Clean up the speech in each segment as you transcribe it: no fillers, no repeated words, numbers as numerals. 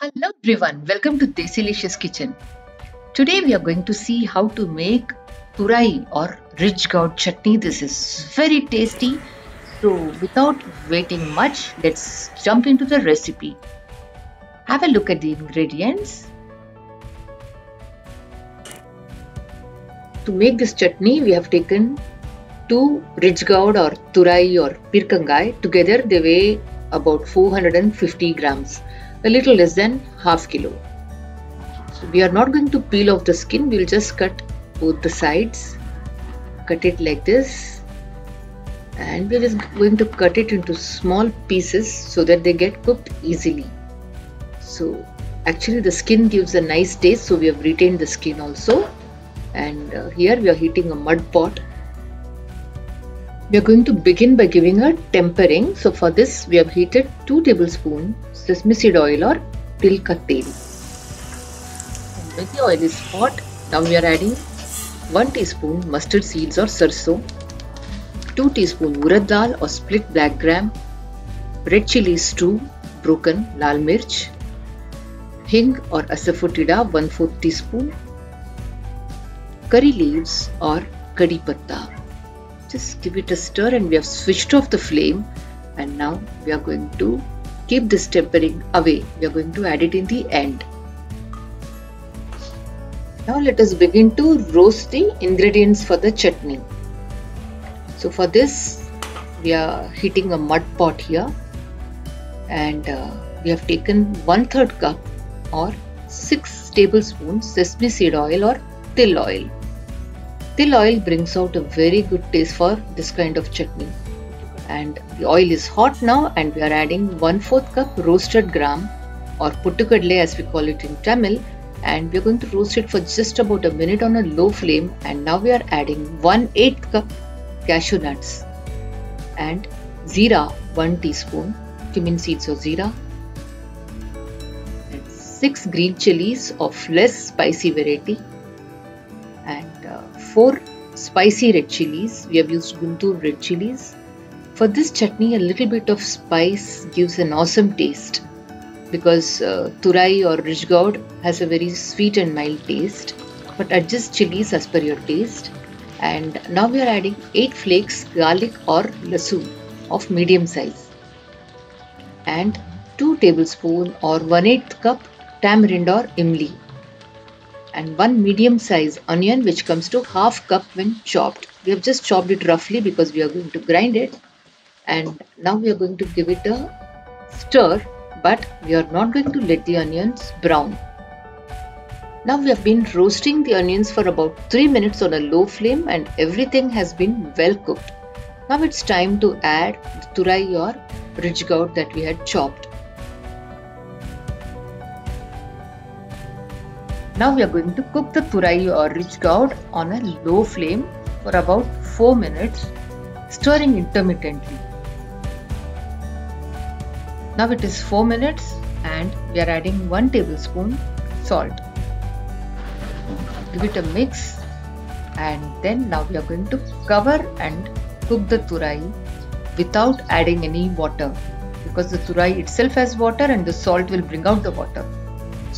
Hello everyone, welcome to Desilicious Kitchen. Today we are going to see how to make turai or ridge gourd chutney. This is very tasty. So without waiting much, let's jump into the recipe. Have a look at the ingredients. To make this chutney, we have taken two ridge gourd or turai or pirkangai. Together they weigh about 450 grams, a little less than half kilo. So we are not going to peel off the skin, we will just cut both the sides. Cut it like this, and we are just going to cut it into small pieces so that they get cooked easily. So actually the skin gives a nice taste, so we have retained the skin also. And here we are heating a mud pot. We are going to begin by giving a tempering. So for this we have heated 2 tablespoons sesame seed oil or til ka tel. And when the oil is hot, now we are adding 1 teaspoon mustard seeds or sarson, 2 teaspoon urad dal or split black gram, red chilies 2, broken lal mirch, hing or asafoetida 1/4 teaspoon, curry leaves or kadi patta. Just give it a stir, and we have switched off the flame, and now we are going to keep this tempering away. We are going to add it in the end. Now let us begin to roast the ingredients for the chutney. So for this we are heating a mud pot here, and we have taken 1/3 cup or 6 tablespoons sesame seed oil or til oil. Til oil brings out a very good taste for this kind of chutney. And the oil is hot now, and we are adding 1/4 cup roasted gram or puttukadle as we call it in Tamil, and we are going to roast it for just about a minute on a low flame. And now we are adding 1/8 cup cashew nuts and zeera 1 teaspoon, cumin seeds or zeera, and 6 green chilies of less spicy variety, and 4 spicy red chilies. We have used Guntur red chilies. For this chutney, a little bit of spice gives an awesome taste, because turai or ridge gourd has a very sweet and mild taste, but adjust chilies as per your taste. And now we are adding 8 flakes garlic or lasoon of medium size, and 2 tablespoons or 1/8 cup tamarind or imli, and 1 medium size onion, which comes to half cup when chopped. We have just chopped it roughly because we are going to grind it. And now we are going to give it a stir, but we are not going to let the onions brown. Now we have been roasting the onions for about 3 minutes on a low flame, and everything has been well cooked. Now it's time to add the turai or ridge gourd that we had chopped. Now we are going to cook the turai or ridge gourd on a low flame for about 4 minutes, stirring intermittently. Now it is 4 minutes, and we are adding 1 tablespoon salt. Give it a mix, and then now we are going to cover and cook the turai without adding any water, because the turai itself has water and the salt will bring out the water.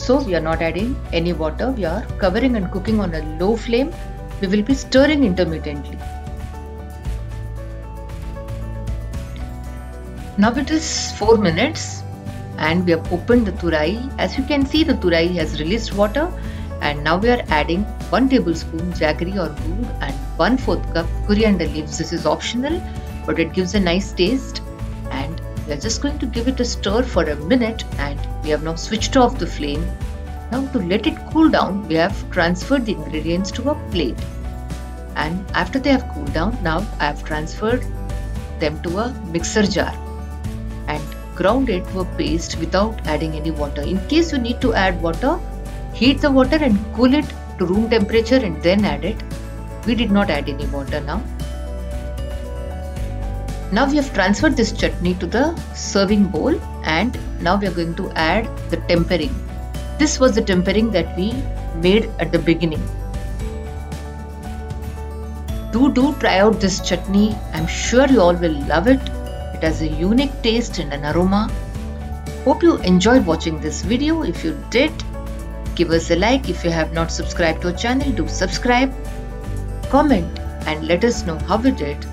So we are not adding any water. We are covering and cooking on a low flame. We will be stirring intermittently. Now it is 4 minutes, and we have opened the turai. As you can see, the turai has released water, and now we are adding 1 tablespoon jaggery or gur and 1/4 cup coriander leaves. This is optional, but it gives a nice taste. And we are just going to give it a stir for a minute, and we have now switched off the flame. Now to let it cool down, we have transferred the ingredients to a plate. And after they have cooled down, now I have transferred them to a mixer jar and ground it to a paste without adding any water. In case you need to add water, heat the water and cool it to room temperature and then add it. We did not add any water now. Now we have transferred this chutney to the serving bowl, and now we are going to add the tempering. This was the tempering that we made at the beginning. Do try out this chutney. I'm sure you all will love it. It has a unique taste and an aroma. Hope you enjoyed watching this video. If you did, give us a like. If you have not subscribed to our channel, do subscribe, comment and let us know how you did.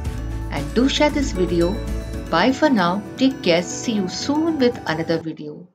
And do share this video. Bye for now. Take care. See you soon with another video.